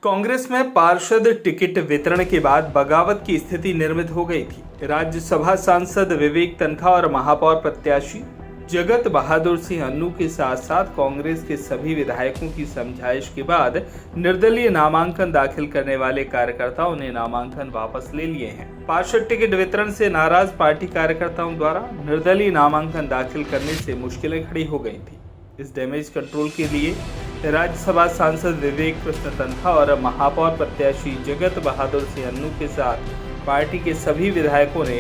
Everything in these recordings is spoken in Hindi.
कांग्रेस में पार्षद टिकट वितरण के बाद बगावत की स्थिति निर्मित हो गई थी। राज्यसभा सांसद विवेक तनखा और महापौर प्रत्याशी जगत बहादुर सिंह अन्नू के साथ साथ कांग्रेस के सभी विधायकों की समझाइश के बाद निर्दलीय नामांकन दाखिल करने वाले कार्यकर्ताओं ने नामांकन वापस ले लिए हैं। पार्षद टिकट वितरण से नाराज पार्टी कार्यकर्ताओं द्वारा निर्दलीय नामांकन दाखिल करने से मुश्किलें खड़ी हो गई थी। इस डैमेज कंट्रोल के लिए राज्यसभा सांसद विवेक कृष्ण तनखा और महापौर प्रत्याशी जगत बहादुर सिंह अन्नू के साथ पार्टी के सभी विधायकों ने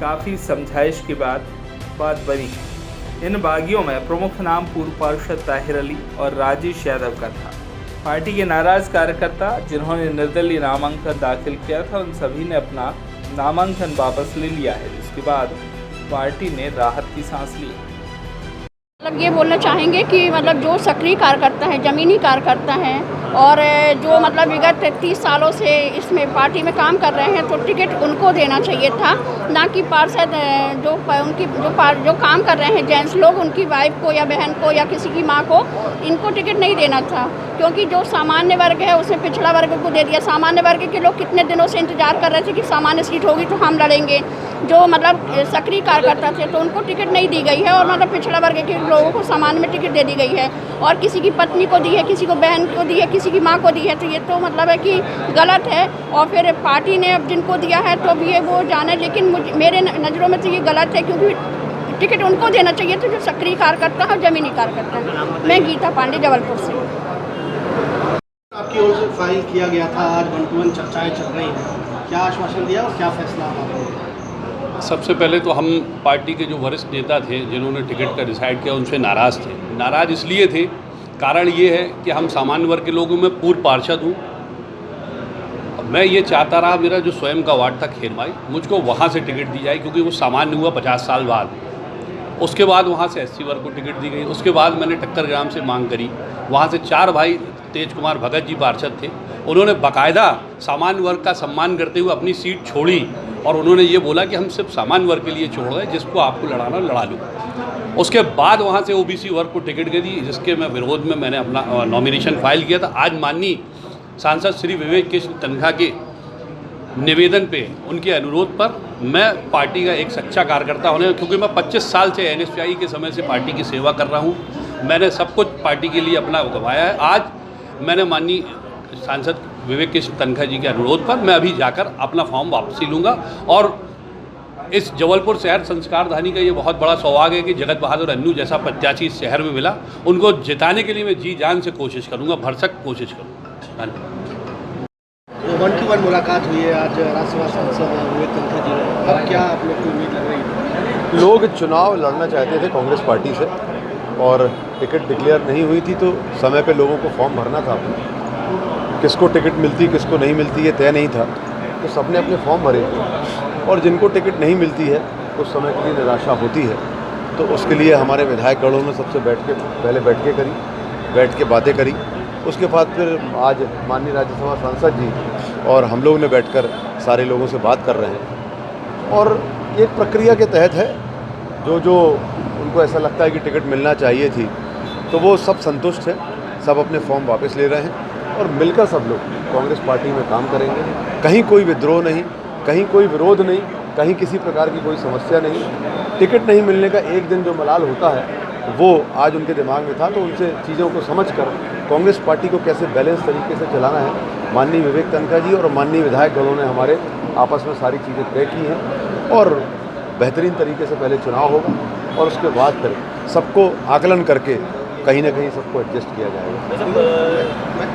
काफी समझाइश के बाद बात बनी। इन बागियों में प्रमुख नाम पूर्व पार्षद ताहिर अली और राजेश यादव का था। पार्टी के नाराज कार्यकर्ता जिन्होंने निर्दलीय नामांकन दाखिल किया था उन सभी ने अपना नामांकन वापस ले लिया है, जिसके बाद पार्टी ने राहत की सांस ली। मतलब ये बोलना चाहेंगे कि मतलब जो सक्रिय कार्यकर्ता हैं, ज़मीनी कार्यकर्ता हैं और जो मतलब विगत 30 सालों से इसमें पार्टी में काम कर रहे हैं, तो टिकट उनको देना चाहिए था, ना कि पार्षद जो काम कर रहे हैं जेंट्स लोग, उनकी वाइफ को या बहन को या किसी की माँ को इनको टिकट नहीं देना था। क्योंकि जो सामान्य वर्ग है उसे पिछड़ा वर्ग को दे दिया। सामान्य वर्ग के लोग कितने दिनों से इंतजार कर रहे थे कि सामान्य सीट होगी तो हम लड़ेंगे। जो मतलब सक्रिय कार्यकर्ता थे तो उनको टिकट नहीं दी गई है और मतलब पिछड़ा वर्ग के लोगों को सामान्य में टिकट दे दी गई है और किसी की पत्नी को दी है, किसी को बहन को दी है, किसी की माँ को दी है। तो ये तो मतलब है कि गलत है और फिर पार्टी ने अब जिनको दिया है तो भी वो जाने, लेकिन मेरे नज़रों में तो ये गलत है क्योंकि टिकट उनको देना चाहिए था जो सक्रिय कार्यकर्ता है और ज़मीनी कार्यकर्ता है। मैं गीता पांडे जबलपुर से। आपकी ओर से फाइल किया गया था, आज 1-to-1 चर्चाएं चल रही हैं, क्या आश्वासन दिया और क्या फैसला आपने? सबसे पहले तो हम पार्टी के जो वरिष्ठ नेता थे जिन्होंने टिकट का डिसाइड किया उनसे नाराज़ थे। नाराज़ इसलिए थे, कारण ये है कि हम सामान्य वर्ग के लोगों में पूर्व पार्षद हूँ। मैं ये चाहता रहा, मेरा जो स्वयं का वार्ड था खेरमाई, मुझको वहाँ से टिकट दी जाए क्योंकि वो सामान्य हुआ 50 साल बाद। उसके बाद वहाँ से SC वर्ग को टिकट दी गई। उसके बाद मैंने टक्कर ग्राम से मांग करी, वहाँ से 4 भाई तेज कुमार भगत जी पार्षद थे, उन्होंने बाकायदा सामान्य वर्ग का सम्मान करते हुए अपनी सीट छोड़ी और उन्होंने ये बोला कि हम सिर्फ सामान्य वर्ग के लिए छोड़ रहे हैं, जिसको आपको लड़ाना लड़ा लो। उसके बाद वहाँ से OBC वर्ग को टिकट दे दी, जिसके मैं विरोध में मैंने अपना नॉमिनेशन फाइल किया था। आज माननीय सांसद श्री विवेक कृष्ण तनखा के निवेदन पे, उनके अनुरोध पर मैं पार्टी का एक सच्चा कार्यकर्ता होने, क्योंकि मैं 25 साल से NSPI के समय से पार्टी की सेवा कर रहा हूँ, मैंने सब कुछ पार्टी के लिए अपना गंवाया है। आज मैंने माननीय सांसद विवेक कृष्ण तनखा जी के अनुरोध पर मैं अभी जाकर अपना फॉर्म वापसी लूँगा और इस जबलपुर शहर संस्कारधानी का ये बहुत बड़ा सौभाग्य है कि जगत बहादुर अन्नू जैसा प्रत्याशी इस शहर में मिला। उनको जिताने के लिए मैं जी जान से कोशिश करूँगा, भरसक कोशिश करूँगा। धन्यवाद। 1-to-1 मुलाकात हुई है आज राज्यसभा सांसद विवेक तनखा जी ने, अब क्या आप लोग को उम्मीद लग रही है? लोग चुनाव लड़ना चाहते थे कांग्रेस पार्टी से और टिकट डिक्लेयर नहीं हुई थी, तो समय पे लोगों को फॉर्म भरना था। किसको टिकट मिलती किसको नहीं मिलती ये तय नहीं था, तो सबने अपने फॉर्म भरे और जिनको टिकट नहीं मिलती है उस समय के लिए निराशा होती है। तो उसके लिए हमारे विधायक गणों ने सबसे पहले बैठ के बातें करी। उसके बाद फिर आज माननीय राज्यसभा सांसद जी और हम लोग ने बैठकर सारे लोगों से बात कर रहे हैं और एक प्रक्रिया के तहत है। जो उनको ऐसा लगता है कि टिकट मिलना चाहिए थी तो वो सब संतुष्ट हैं, सब अपने फॉर्म वापस ले रहे हैं और मिलकर सब लोग कांग्रेस पार्टी में काम करेंगे। कहीं कोई विद्रोह नहीं, कहीं कोई विरोध नहीं, कहीं किसी प्रकार की कोई समस्या नहीं। टिकट नहीं मिलने का एक दिन जो मलाल होता है वो आज उनके दिमाग में था, तो उनसे चीज़ों को समझकर कांग्रेस पार्टी को कैसे बैलेंस तरीके से चलाना है, माननीय विवेक तनखा जी और माननीय विधायक गणों ने हमारे आपस में सारी चीज़ें तय की हैं और बेहतरीन तरीके से पहले चुनाव होगा और उसके बाद फिर सबको आकलन करके कहीं ना कहीं सबको एडजस्ट किया जाएगा।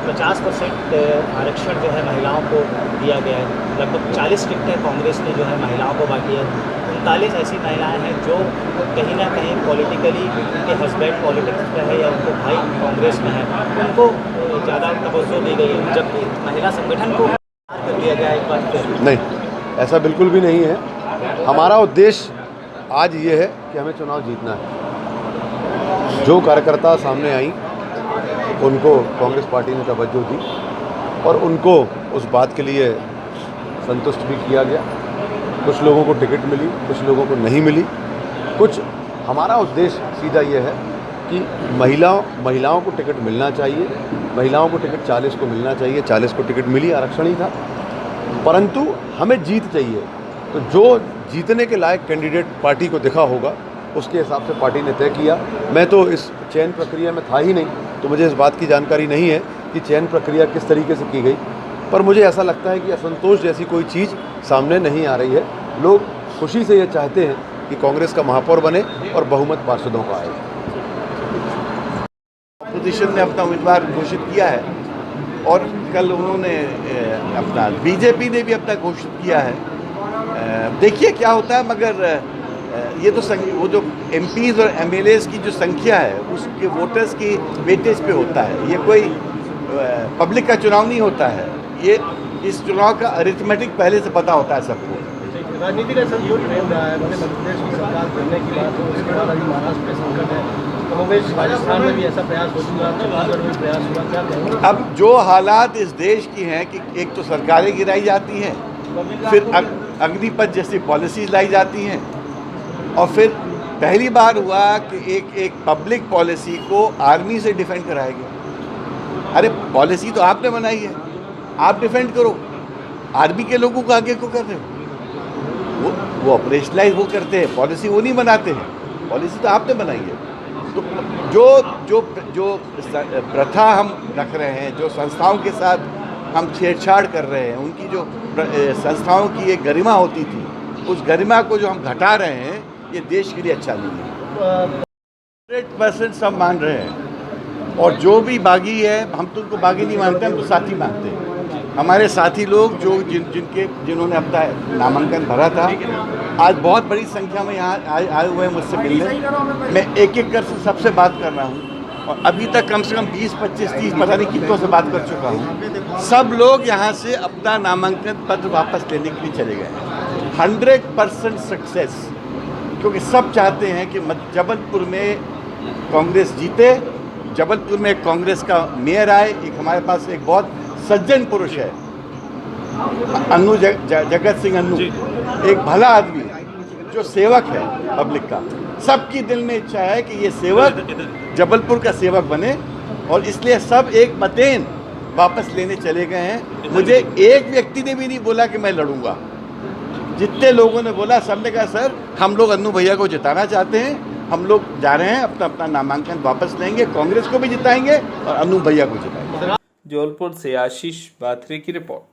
50% आरक्षण जो है महिलाओं को दिया गया है, लगभग 40 टिकटें कांग्रेस ने जो है महिलाओं को बांटी है। 39 ऐसी महिलाएं हैं जो कहीं ना कहीं पॉलिटिकली, उनके हस्बैंड पॉलिटिक्स में है या उनको भाई कांग्रेस में है, उनको ज़्यादा तवज्जो दी गई है, जबकि महिला संगठन को कर दिया गया एक बार फिर। नहीं, ऐसा बिल्कुल भी नहीं है। हमारा उद्देश्य आज ये है कि हमें चुनाव जीतना है। जो कार्यकर्ता सामने आई उनको कांग्रेस पार्टी ने तवज्जो दी और उनको उस बात के लिए संतुष्ट भी किया गया। कुछ लोगों को टिकट मिली, कुछ लोगों को नहीं मिली। हमारा उद्देश्य सीधा ये है कि महिलाओं को टिकट मिलना चाहिए, महिलाओं को टिकट 40 को मिलना चाहिए, 40 को टिकट मिली, आरक्षण ही था, परंतु हमें जीत चाहिए। तो जो जीतने के लायक कैंडिडेट पार्टी को दिखा होगा उसके हिसाब से पार्टी ने तय किया। मैं तो इस चयन प्रक्रिया में था ही नहीं, तो मुझे इस बात की जानकारी नहीं है कि चयन प्रक्रिया किस तरीके से की गई, पर मुझे ऐसा लगता है कि असंतोष जैसी कोई चीज़ सामने नहीं आ रही है। लोग खुशी से ये चाहते हैं कि कांग्रेस का महापौर बने और बहुमत पार्षदों का आए। अपोजिशन ने अपना उम्मीदवार घोषित किया है और कल उन्होंने अपना बीजेपी ने भी अपना घोषित किया है। देखिए क्या होता है, मगर ये तो वो जो एमपीज़ और एमएलएज़ की जो संख्या है उसके वोटर्स की वेटेज पे होता है। ये कोई पब्लिक का चुनाव नहीं होता है, ये इस चुनाव का अरिथमेटिक पहले से पता होता है सबको। राजनीति का संयोग प्रेम रहा है, मध्य प्रदेश की सरकार करने की बात हो, उसके बाद अभी महाराष्ट्र में संकट है, कमोबेश राजस्थान में भी ऐसा प्रयास हो चुका, छत्तीसगढ़ में प्रयास हुआ, क्या कहेंगे? अब जो हालात इस देश की हैं कि एक तो सरकारें गिराई जाती हैं, फिर अग्निपथ जैसी पॉलिसीज लाई जाती हैं, और फिर पहली बार हुआ कि एक पब्लिक पॉलिसी को आर्मी से डिफेंड कराया गया। अरे पॉलिसी तो आपने बनाई है, आप डिफेंड करो, आर्मी के लोगों को आगे को कर रहे हो। वो ऑपरेशनलाइज वो करते हैं, पॉलिसी वो नहीं बनाते हैं, पॉलिसी तो आपने बनाई है। तो जो प्रथा हम रख रहे हैं, जो संस्थाओं के साथ हम छेड़छाड़ कर रहे हैं, उनकी जो संस्थाओं की एक गरिमा होती थी, उस गरिमा को जो हम घटा रहे हैं, ये देश के लिए अच्छा नहीं है। 100% सब मान रहे हैं, और जो भी बागी है, हम तो उनको बागी नहीं मानते, हम तो साथी मानते हैं। हमारे साथी लोग जो जिन्होंने अपना नामांकन भरा था, आज बहुत बड़ी संख्या में यहाँ आए हुए हैं मुझसे मिलने। मैं एक कर से सबसे बात कर रहा हूँ, और अभी तक कम से कम 20, 25, 30 पता नहीं कितनों से बात कर चुका हूँ। सब लोग यहाँ से अपना नामांकन पत्र वापस लेने के लिए चले गए हैं। 100% सक्सेस, क्योंकि सब चाहते हैं कि जबलपुर में कांग्रेस जीते, जबलपुर में कांग्रेस का मेयर आए। एक हमारे पास एक बहुत सज्जन पुरुष है, अन्नू जगत सिंह अन्नू, एक भला आदमी जो सेवक है पब्लिक का। सबकी दिल में इच्छा है कि ये सेवक जबलपुर का सेवक बने, और इसलिए सब एक मतेन वापस लेने चले गए हैं। मुझे एक व्यक्ति ने भी नहीं बोला कि मैं लड़ूंगा। जितने लोगों ने बोला, सबने कहा सर हम लोग अन्नू भैया को जिताना चाहते हैं, हम लोग जा रहे हैं, अपना नामांकन वापस लेंगे, कांग्रेस को भी जिताएंगे और अन्नू भैया को जिताएंगे। जबलपुर से आशीष बाथरी की रिपोर्ट।